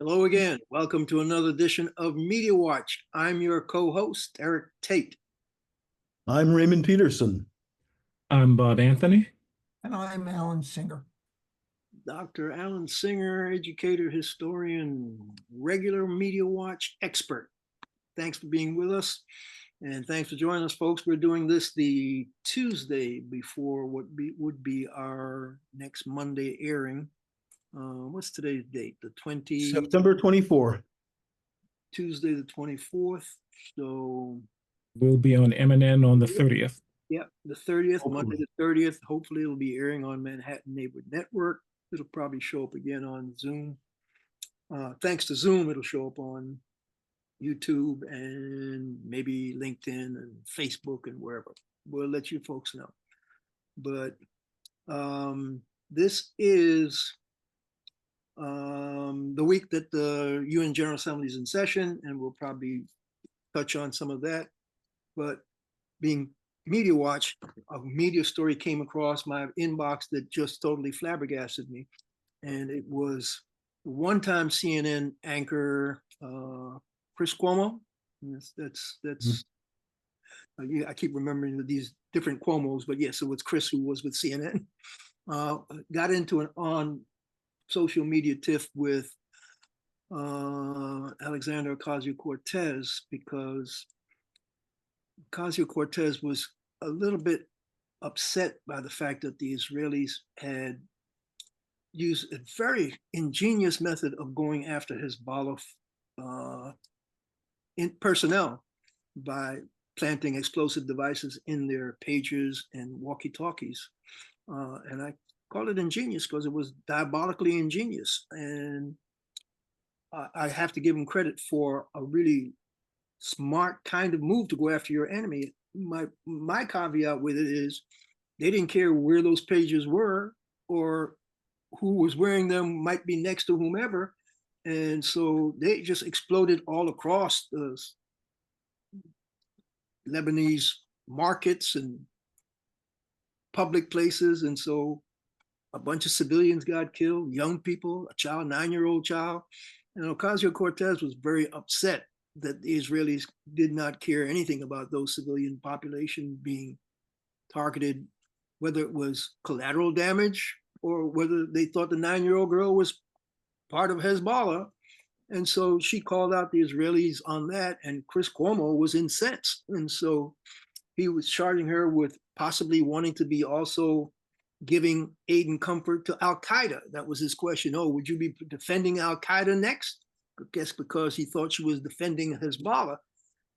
Hello again. Welcome to another edition of Media Watch. I'm your co-host, Eric Tate. I'm Raymond Peterson. I'm Bob Anthony. And I'm Alan Singer. Dr. Alan Singer, educator, historian, regular Media Watch expert. Thanks for being with us. And thanks for joining us, folks. We're doing this the Tuesday before what would be our next Monday airing. What's today's date? The 20th? September 24th. Tuesday the 24th. So we'll be on MNN on the 30th. Yeah, the 30th, Hopefully. Monday the 30th. Hopefully it'll be airing on Manhattan Neighborhood Network. It'll probably show up again on Zoom. Thanks to Zoom, it'll show up on YouTube and maybe LinkedIn and Facebook and wherever. We'll let you folks know. But this is the week that the UN General Assembly is in session, and we'll probably touch on some of that. But being Media Watch, a media story came across my inbox that just totally flabbergasted me. And it was one-time CNN anchor Chris Cuomo. I keep remembering these different Cuomos, but yes, it was Chris who was with CNN. Got into an on social media tiff with Alexandria Ocasio-Cortez because Ocasio-Cortez was a little bit upset by the fact that the Israelis had used a very ingenious method of going after Hezbollah in personnel by planting explosive devices in their pagers and walkie-talkies. And I call it ingenious because it was diabolically ingenious. And I have to give them credit for a really smart kind of move to go after your enemy. My caveat with it is they didn't care where those pages were or who was wearing them, might be next to whomever. And so they just exploded all across the Lebanese markets and public places. And so a bunch of civilians got killed, young people, a child, 9-year-old child. And Ocasio-Cortez was very upset that the Israelis did not care anything about those civilian population being targeted, whether it was collateral damage or whether they thought the 9-year-old girl was part of Hezbollah. And so she called out the Israelis on that, and Chris Cuomo was incensed. And so he was charging her with possibly wanting to be also giving aid and comfort to Al-Qaeda. That was his question. Oh, would you be defending Al-Qaeda next? I guess because he thought she was defending Hezbollah.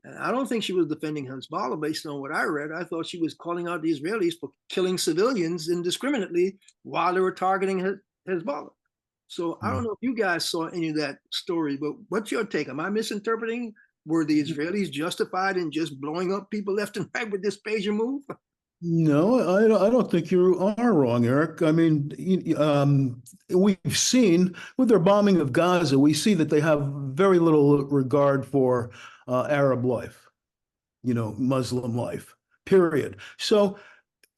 And I don't think she was defending Hezbollah based on what I read. I thought she was calling out the Israelis for killing civilians indiscriminately while they were targeting Hezbollah. So I don't know if you guys saw any of that story, but what's your take? Am I misinterpreting? Were the Israelis justified in just blowing up people left and right with this pager move? No, I don't think you are wrong, Eric. I mean, we've seen with their bombing of Gaza, we see that they have very little regard for Arab life, Muslim life, period. So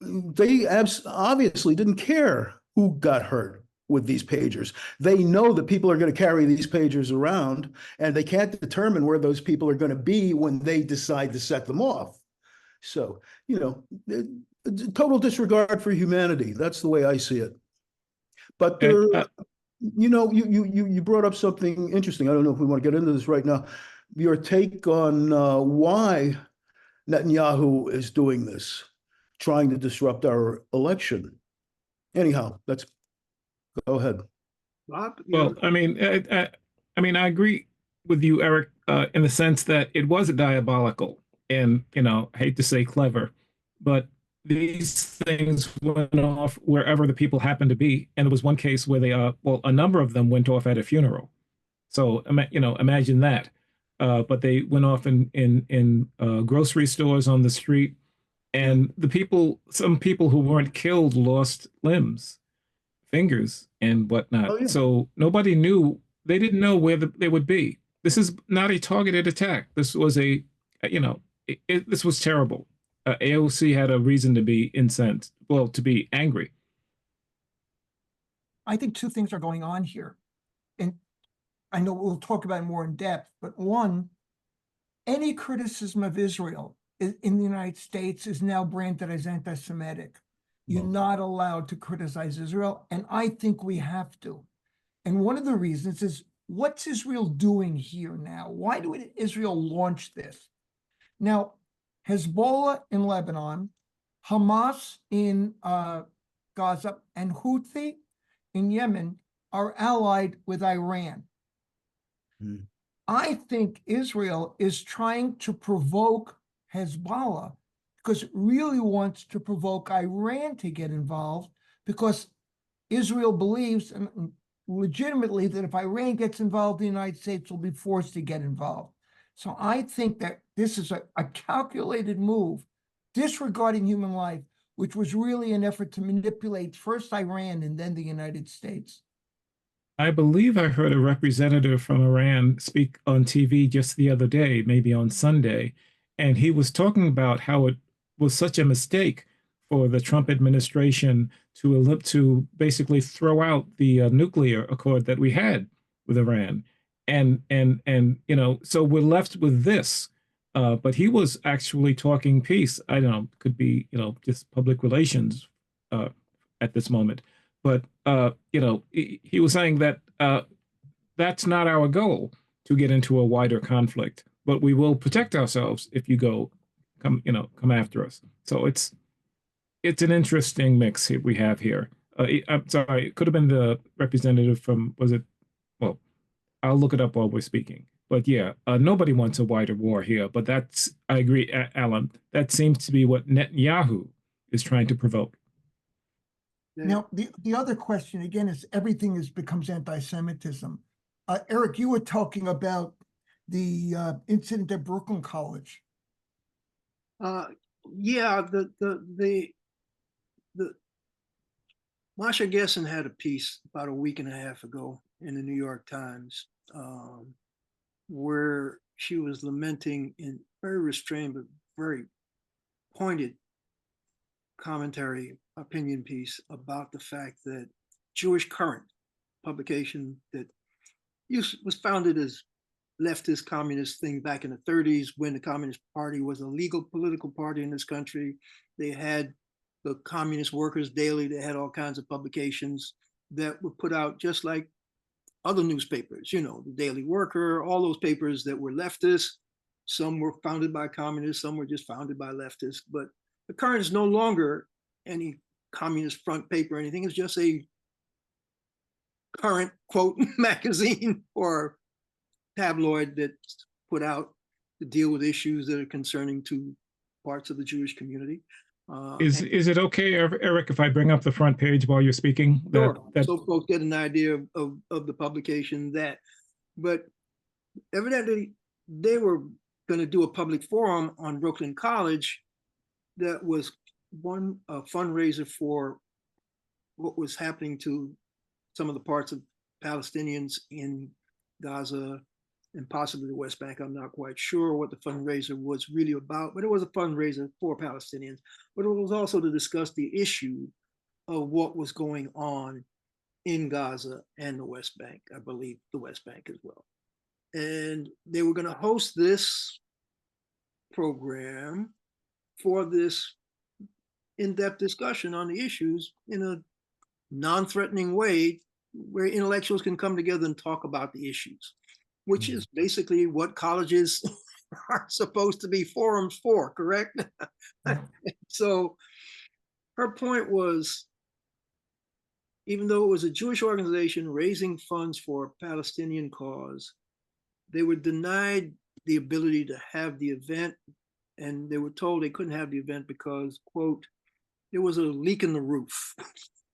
they obviously didn't care who got hurt with these pagers. They know that people are going to carry these pagers around, and they can't determine where those people are going to be when they decide to set them off. So, total disregard for humanity. That's the way I see it. But there, you brought up something interesting. I don't know if we want to get into this right now. Your take on why Netanyahu is doing this, trying to disrupt our election. Anyhow, go ahead. Well, I mean, I agree with you, Eric, in the sense that it was diabolical. And, I hate to say clever, but these things went off wherever the people happened to be. And there was one case where they, a number of them went off at a funeral. So, imagine that. But they went off in grocery stores on the street. And some people who weren't killed lost limbs, fingers, and whatnot. Oh, yeah. So nobody knew, they didn't know where they would be. This is not a targeted attack. This was this was terrible. AOC had a reason to be incensed, to be angry. I think two things are going on here. And I know we'll talk about it more in depth, but one, any criticism of Israel in the United States is now branded as anti-Semitic. You're not allowed to criticize Israel, and I think we have to. And one of the reasons is, what's Israel doing here now? Why did Israel launch this? Now, Hezbollah in Lebanon, Hamas in Gaza, and Houthi in Yemen are allied with Iran. I think Israel is trying to provoke Hezbollah because it really wants to provoke Iran to get involved, because Israel believes, and legitimately, that if Iran gets involved, the United States will be forced to get involved. So I think that this is a calculated move, disregarding human life, which was really an effort to manipulate first Iran and then the United States. I believe I heard a representative from Iran speak on TV just the other day, maybe on Sunday, and he was talking about how it was such a mistake for the Trump administration to basically throw out the nuclear accord that we had with Iran, and so we're left with this. But he was actually talking peace. I don't know, could be just public relations at this moment. But he was saying that that's not our goal, to get into a wider conflict. But we will protect ourselves if you come after us. So it's an interesting mix we have here. I'm sorry, it could have been the representative from, was it? Well, I'll look it up while we're speaking. But yeah, nobody wants a wider war here. But I agree, Alan, that seems to be what Netanyahu is trying to provoke. Now, the other question, again, is everything becomes anti-Semitism. Eric, you were talking about the incident at Brooklyn College. Yeah, the Masha Gessen had a piece about a week and a half ago in the New York Times, where she was lamenting, in very restrained but very pointed commentary, opinion piece, about the fact that Jewish Current, publication that was founded as leftist communist thing back in the 30s, when the Communist Party was a legal political party in this country. They had the Communist Workers Daily. They had all kinds of publications that were put out just like other newspapers, the Daily Worker, all those papers that were leftist. Some were founded by communists, some were just founded by leftists. But the Current is no longer any communist front paper or anything. It's just a current, quote, magazine or tabloid that's put out to deal with issues that are concerning to parts of the Jewish community. Is it okay, Eric, if I bring up the front page while you're speaking? Sure. So folks get an idea of the publication. But evidently they were going to do a public forum on Brooklyn College that was a fundraiser for what was happening to some of the parts of Palestinians in Gaza and possibly the West Bank. I'm not quite sure what the fundraiser was really about, but it was a fundraiser for Palestinians. But it was also to discuss the issue of what was going on in Gaza and the West Bank, I believe the West Bank as well. And they were going to host this program for this in-depth discussion on the issues in a non-threatening way, where intellectuals can come together and talk about the issues, which is basically what colleges are supposed to be forums for, correct? So her point was, even though it was a Jewish organization raising funds for a Palestinian cause, they were denied the ability to have the event, and they were told they couldn't have the event because, quote, there was a leak in the roof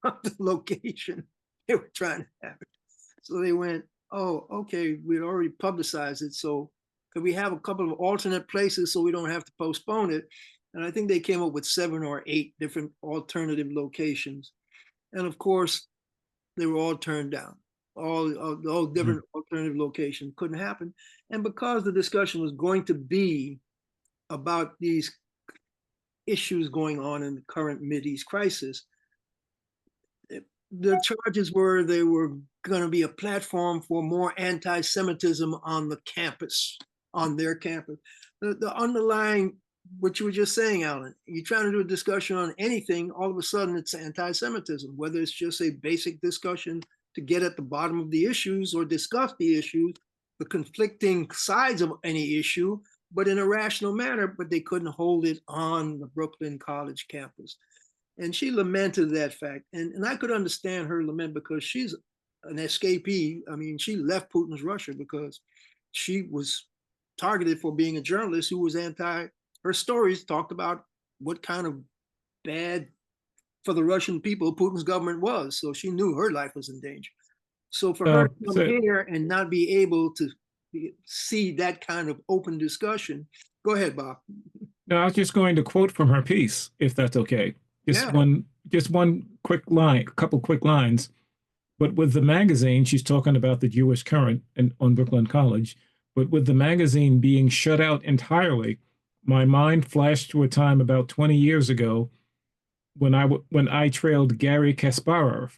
of the location they were trying to have it. So they went, oh, okay, we'd already publicized it, so could we have a couple of alternate places so we don't have to postpone it? And I think they came up with 7 or 8 different alternative locations. And of course, they were all turned down. All different alternative locations couldn't happen. And because the discussion was going to be about these issues going on in the current Mideast crisis, the charges were they were going to be a platform for more anti-Semitism on the campus, on their campus. The underlying, what you were just saying, Alan, you're trying to do a discussion on anything, all of a sudden it's anti-Semitism, whether it's just a basic discussion to get at the bottom of the issues or discuss the issues, the conflicting sides of any issue, but in a rational manner, but they couldn't hold it on the Brooklyn College campus. And she lamented that fact. And I could understand her lament because she's an escapee. I mean, she left Putin's Russia because she was targeted for being a journalist who was her stories talked about what kind of bad for the Russian people Putin's government was. So she knew her life was in danger. So for her to come here and not be able to see that kind of open discussion. Go ahead, Bob. No, I was just going to quote from her piece, if that's okay. Just one quick line, a couple quick lines. But with the magazine, she's talking about the Jewish Current on Brooklyn College. But with the magazine being shut out entirely, my mind flashed to a time about 20 years ago when I trailed Garry Kasparov,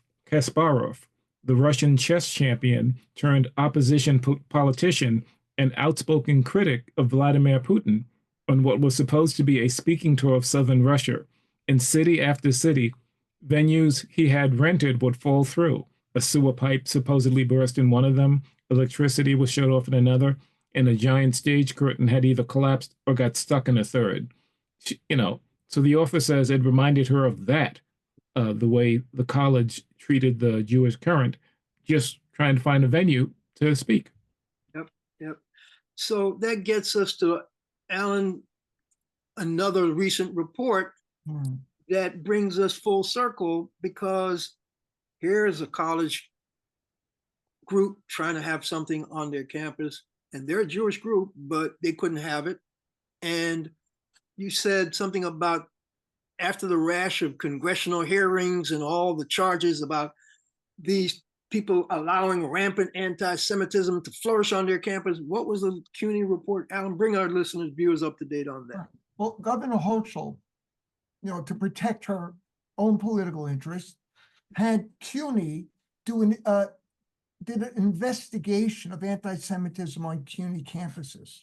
the Russian chess champion turned opposition politician and outspoken critic of Vladimir Putin, on what was supposed to be a speaking tour of southern Russia. In city after city, venues he had rented would fall through. A sewer pipe supposedly burst in one of them, electricity was shut off in another, and a giant stage curtain had either collapsed or got stuck in a third. So the author says it reminded her of that, the way the college treated the Jewish Current, just trying to find a venue to speak. Yep. So that gets us to, Alan, another recent report that brings us full circle, because here's a college group trying to have something on their campus, and they're a Jewish group, but they couldn't have it. And you said something about after the rash of congressional hearings and all the charges about these people allowing rampant anti-Semitism to flourish on their campus. What was the CUNY report? Alan, bring our listeners, viewers up to date on that. Well, Governor Hochul, to protect her own political interests, had CUNY did an investigation of anti-Semitism on CUNY campuses.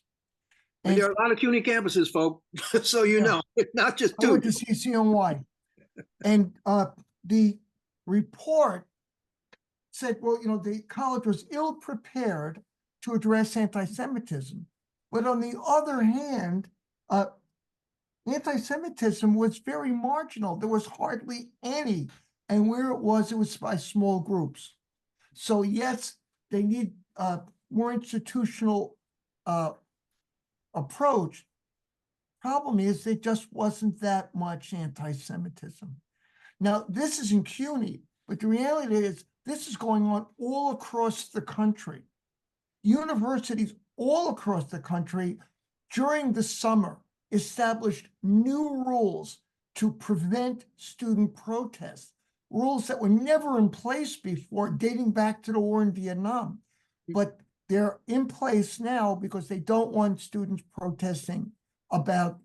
And there are a lot of CUNY campuses, folks, so it's not just two. I went to CCNY. And the report said, well, the college was ill-prepared to address anti-Semitism. But on the other hand, anti-Semitism was very marginal. There was hardly any. And where it was by small groups. So yes, they need more institutional approach. Problem is, there just wasn't that much anti-Semitism. Now, this is in CUNY, but the reality is this is going on all across the country. Universities all across the country during the summer established new rules to prevent student protests, rules that were never in place before, dating back to the war in Vietnam. But they're in place now because they don't want students protesting about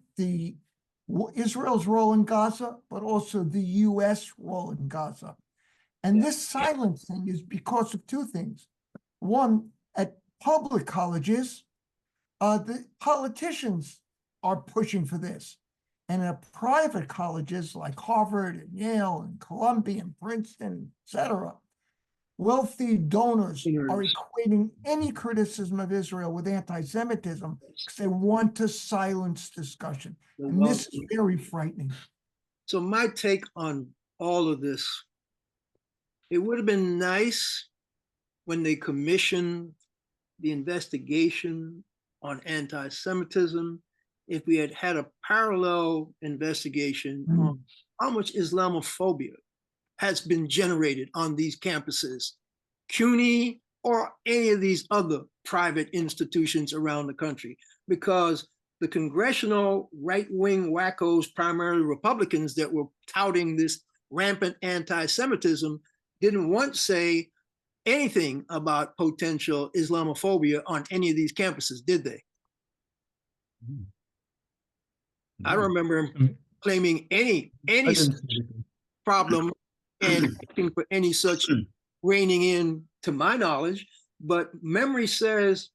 Israel's role in Gaza, but also the US role in Gaza. And this silencing is because of two things. One, at public colleges, the politicians are pushing for this. And at private colleges like Harvard and Yale and Columbia and Princeton, et cetera, wealthy donors are equating any criticism of Israel with anti-Semitism because they want to silence discussion. And this is very frightening. So my take on all of this, it would have been nice when they commissioned the investigation on anti-Semitism, if we had had a parallel investigation, how much Islamophobia has been generated on these campuses, CUNY or any of these other private institutions around the country, because the congressional right-wing wackos, primarily Republicans, that were touting this rampant anti-Semitism didn't once say anything about potential Islamophobia on any of these campuses, did they? I don't remember him claiming any problem and looking for any such reining in to my knowledge, but memory says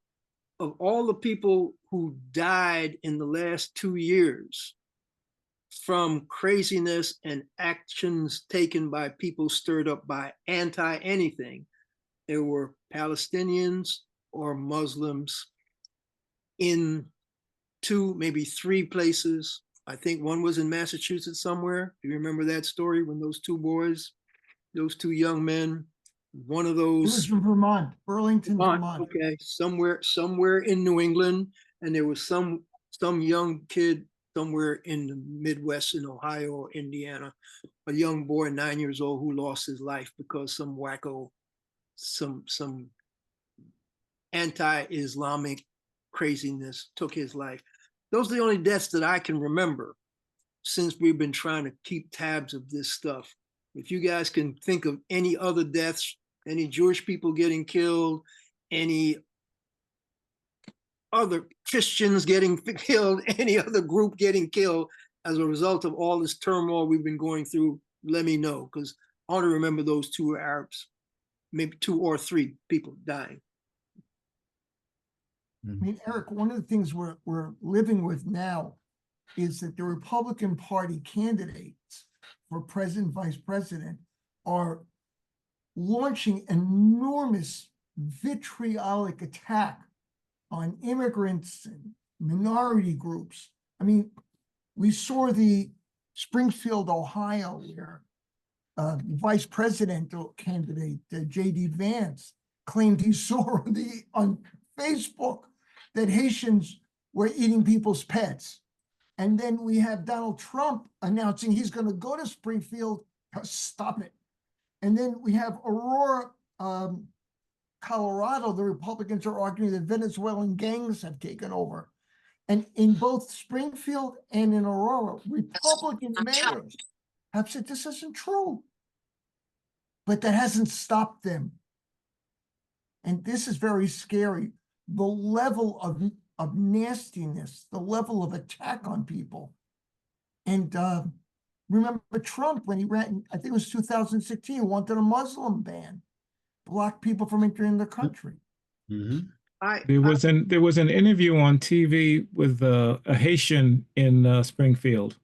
of all the people who died in the last 2 years from craziness and actions taken by people stirred up by anti-anything, there were Palestinians or Muslims in 2, maybe 3 places. I think one was in Massachusetts somewhere. Do you remember that story when those 2 boys, those 2 young men, one of It was those from Vermont, Burlington, Vermont. okay, somewhere in New England, and there was some young kid somewhere in the Midwest in Ohio or Indiana, a young boy, 9 years old, who lost his life because some wacko, some anti-Islamic craziness took his life. Those are the only deaths that I can remember since we've been trying to keep tabs of this stuff. If you guys can think of any other deaths, any Jewish people getting killed, any other Christians getting killed, any other group getting killed as a result of all this turmoil we've been going through, let me know, because I want to remember those 2 Arabs, maybe 2 or 3 people dying. I mean, Eric, one of the things we're living with now is that the Republican Party candidates for president, vice president are launching enormous vitriolic attack on immigrants and minority groups. I mean, we saw the Springfield, Ohio, where vice presidential candidate J.D. Vance claimed he saw on Facebook that Haitians were eating people's pets. And then we have Donald Trump announcing he's going to go to Springfield to stop it. And then we have Aurora, Colorado. The Republicans are arguing that Venezuelan gangs have taken over. And in both Springfield and in Aurora, Republican mayors have said this isn't true. But that hasn't stopped them. And this is very scary. The level of nastiness, the level of attack on people. And remember Trump, when he ran, I think it was 2016, wanted a Muslim ban, block people from entering the country. Mm-hmm. There was an interview on TV with a Haitian in Springfield,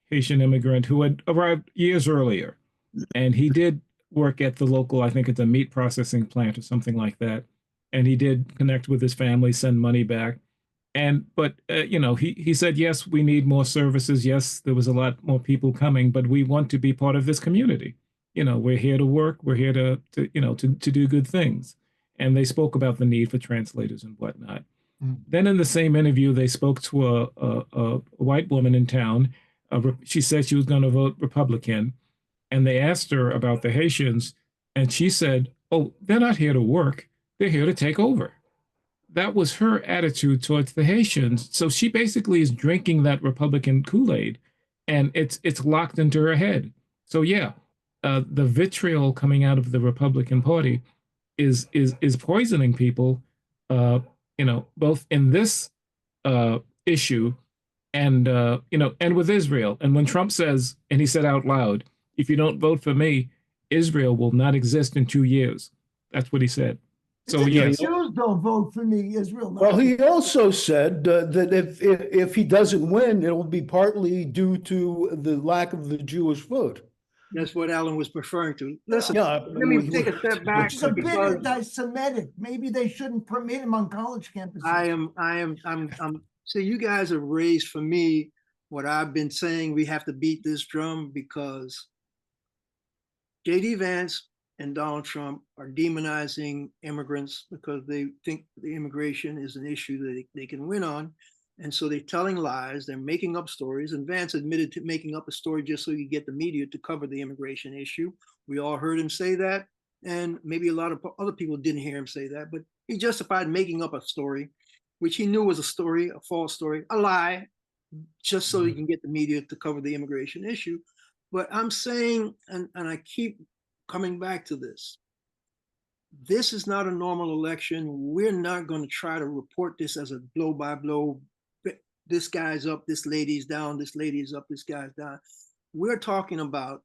Haitian immigrant who had arrived years earlier, and he did work at the local, I think it's a meat processing plant or something like that, and he did connect with his family, send money back, but you know, he said, yes, we need more services. Yes, there was a lot more people coming, but we want to be part of this community. You know, we're here to work. We're here to do good things. And they spoke about the need for translators and whatnot. Mm. Then in the same interview, they spoke to a white woman in town. She said she was going to vote Republican. And they asked her about the Haitians. And she said, oh, they're not here to work. They're here to take over. That was her attitude towards the Haitians. So she basically is drinking that Republican Kool-Aid. And it's locked into her head. So yeah, the vitriol coming out of the Republican Party is poisoning people, both in this issue and and with Israel. And when Trump says, and he said out loud, if you don't vote for me, Israel will not exist in 2 years. That's what he said. So yes, Jews don't vote for me, Israel. Well, he also said that if he doesn't win, it will be partly due to the lack of the Jewish vote. That's what Alan was referring to. Listen, Yeah, let me take a step back. Which is a bit because anti-Semitic. Maybe they shouldn't permit him on college campuses. I'm so you guys have raised for me what I've been saying. We have to beat this drum because J.D. Vance and Donald Trump are demonizing immigrants because they think the immigration is an issue that they can win on. And so they're telling lies, they're making up stories. And Vance admitted to making up a story just so he could get the media to cover the immigration issue. We all heard him say that. And maybe a lot of other people didn't hear him say that, but he justified making up a story, which he knew was a story, a false story, a lie, just so he can get the media to cover the immigration issue. But I'm saying, and I keep coming back to this, this is not a normal election. We're not going to try to report this as a blow by blow. This guy's up, this lady's down, this lady's up, this guy's down. We're talking about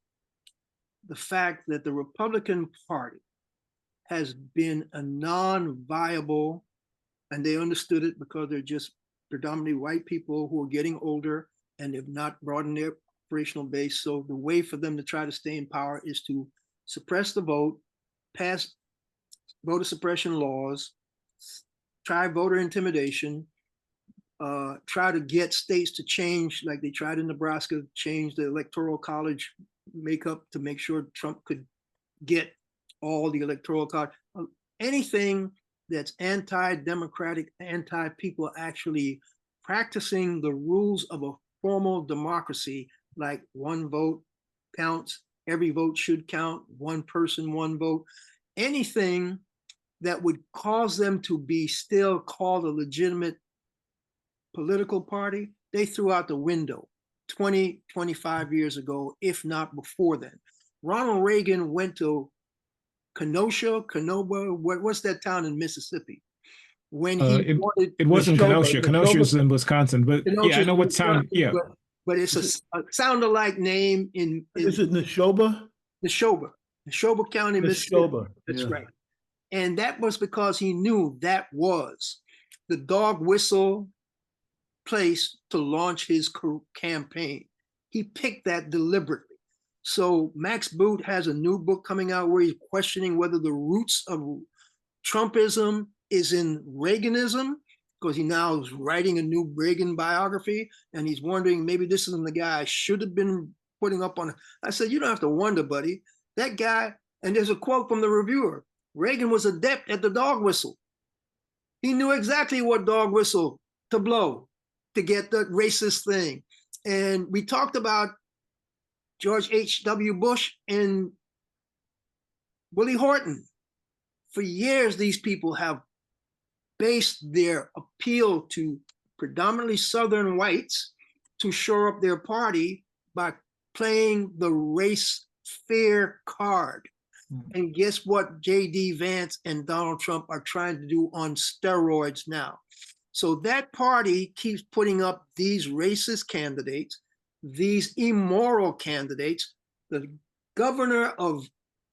the fact that the Republican Party has been a non-viable, and they understood it because they're just predominantly white people who are getting older and have not broadened their operational base. So the way for them to try to stay in power is to suppress the vote, pass voter suppression laws, try voter intimidation, try to get states to change, like they tried in Nebraska, change the electoral college makeup to make sure Trump could get all the electoral college. Anything that's anti-democratic, anti-people actually practicing the rules of a formal democracy, like one vote counts, every vote should count, one person, one vote, anything that would cause them to be still called a legitimate political party, they threw out the window 20, 25 years ago, if not before then. Ronald Reagan went to Kenosha, what's that town in Mississippi? When he wanted, it wasn't Kenosha. Kenosha is in Wisconsin, but yeah, I know what town. Yeah, but it's a sound-alike name in. Is it Neshoba? Neshoba County, Mississippi. That's right. And that was because he knew that was the dog whistle place to launch his campaign. He picked that deliberately. So Max Boot has a new book coming out where he's questioning whether the roots of Trumpism is in Reaganism, because he now is writing a new Reagan biography, and he's wondering maybe this isn't the guy I should have been putting up on. I said, you don't have to wonder, buddy. That guy, and there's a quote from the reviewer, Reagan was adept at the dog whistle. He knew exactly what dog whistle to blow to get the racist thing. And we talked about George H.W. Bush and Willie Horton. For years, these people have based their appeal to predominantly Southern whites to shore up their party by playing the race fear card. And guess what J.D. Vance and Donald Trump are trying to do on steroids now? So that party keeps putting up these racist candidates, these immoral candidates. The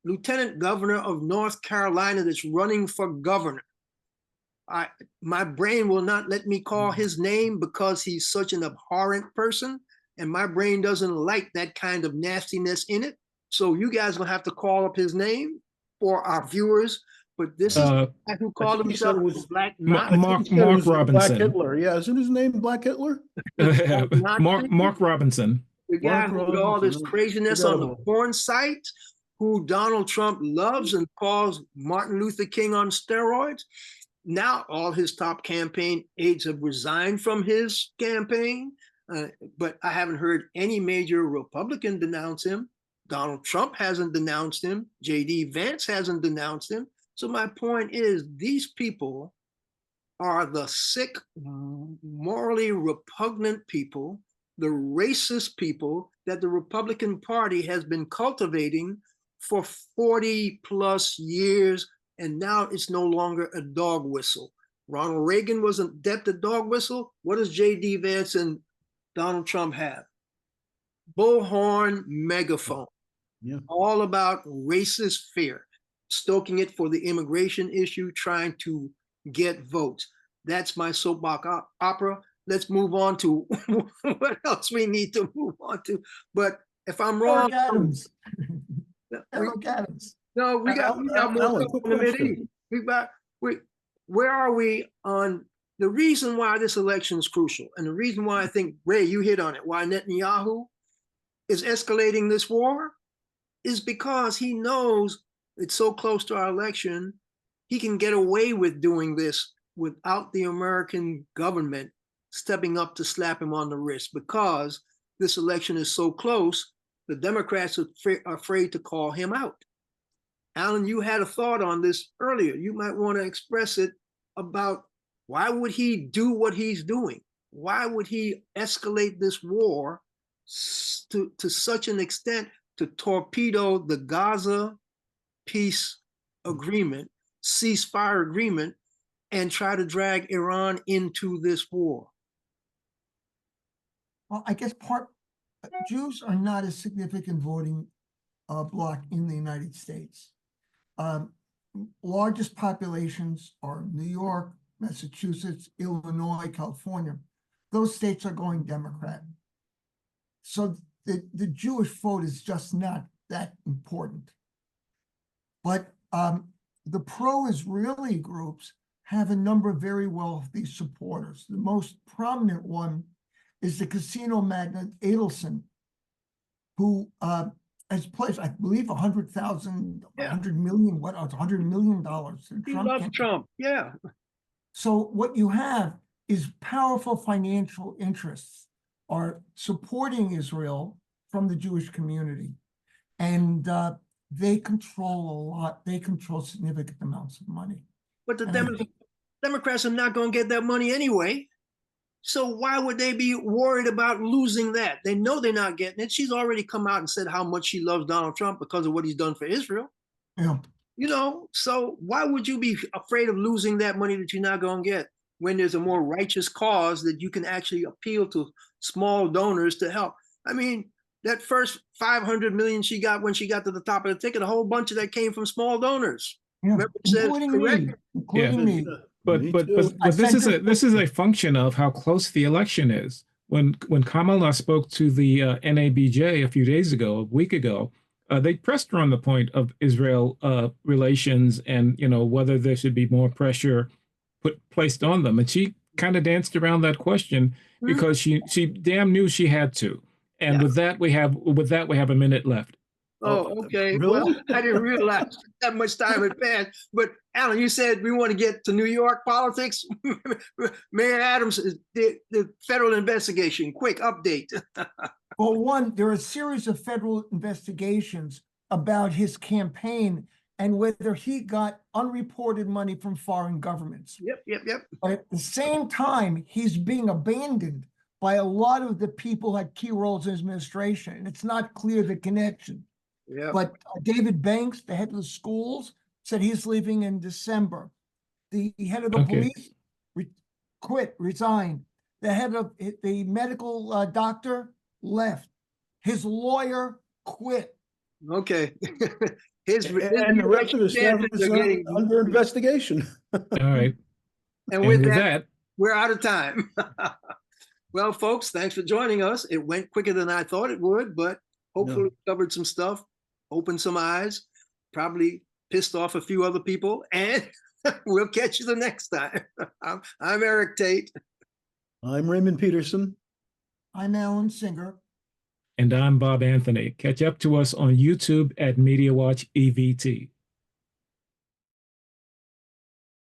lieutenant governor of North Carolina that's running for governor. My brain will not let me call his name because he's such an abhorrent person, and my brain doesn't like that kind of nastiness in it. So you guys will have to call up his name for our viewers. But this is the guy who called himself Black Nazi. Mark Robinson. Black Hitler. Yeah, isn't his name Black Hitler? Mark Robinson. The guy who did all this craziness on the porn site, who Donald Trump loves and calls Martin Luther King on steroids. Now all his top campaign aides have resigned from his campaign, but I haven't heard any major Republican denounce him. Donald Trump hasn't denounced him. J.D. Vance hasn't denounced him. So my point is, these people are the sick, morally repugnant people, the racist people that the Republican Party has been cultivating for 40 plus years, and now it's no longer a dog whistle. Ronald Reagan was adept at dog whistle. What does J.D. Vance and Donald Trump have? Bullhorn megaphone. Yeah. All about racist fear, stoking it for the immigration issue, trying to get votes. That's my soapbox opera. Let's move on to what else we need to move on to. But if I'm wrong, Adams. No, we got more in the Mideast. Where are we on the reason why this election is crucial, and the reason why I think, Ray, you hit on it, why Netanyahu is escalating this war is because he knows it's so close to our election, he can get away with doing this without the American government stepping up to slap him on the wrist, because this election is so close, the Democrats are afraid to call him out. Alan, you had a thought on this earlier. You might want to express it about why would he do what he's doing? Why would he escalate this war to such an extent to torpedo the Gaza peace agreement, ceasefire agreement, and try to drag Iran into this war? Well, I guess Jews are not a significant voting bloc in the United States. largest populations are New York, Massachusetts, Illinois, California. Those states are going Democrat. So the Jewish vote is just not that important. But the pro-Israeli groups have a number of very wealthy supporters. The most prominent one is the casino magnate Adelson, who has pledged, I believe, 100,000, Yeah. 100 million, what else, $100 million. He loves Trump. Yeah. So what you have is powerful financial interests are supporting Israel from the Jewish community. And they control a lot. They control significant amounts of money. But the And Democrats are not going to get that money anyway. So why would they be worried about losing that? They know they're not getting it. She's already come out and said how much she loves Donald Trump because of what he's done for Israel. Yeah. You know, so why would you be afraid of losing that money that you're not going to get when there's a more righteous cause that you can actually appeal to small donors to help? I mean, that first 500 million she got when she got to the top of the ticket, a whole bunch of that came from small donors. Yeah. Remember it says, Including correct? me. Including me. But Me but too. but, I but this sent is her- a function of how close the election is. When Kamala spoke to the NABJ a few days ago, a week ago, they pressed her on the point of Israel relations and whether there should be more pressure placed on them, and she kind of danced around that question because she damn knew she had to. And Yeah. with that we have a minute left. Oh, okay. Really? Well, I didn't realize that much time had passed. But Alan, you said we want to get to New York politics. Mayor Adams, the federal investigation. Quick update. Well, one, there are a series of federal investigations about his campaign and whether he got unreported money from foreign governments. Yep. But at the same time, he's being abandoned by a lot of the people who had key roles in his administration. And it's not clear the connection. Yep. But David Banks, the head of the schools, said he's leaving in December. The head of the Okay. police resigned. The head of the medical doctor left. His lawyer quit. Okay. his And the rest of the staff chances is are getting, under investigation. All right. and with that, we're out of time. Well, folks, thanks for joining us. It went quicker than I thought it would, but hopefully we covered some stuff, opened some eyes, probably pissed off a few other people, and we'll catch you the next time. I'm Eric Tait. I'm Raymond Peterson. I'm Alan Singer. And I'm Bob Anthony. Catch up to us on YouTube at Media Watch EVT.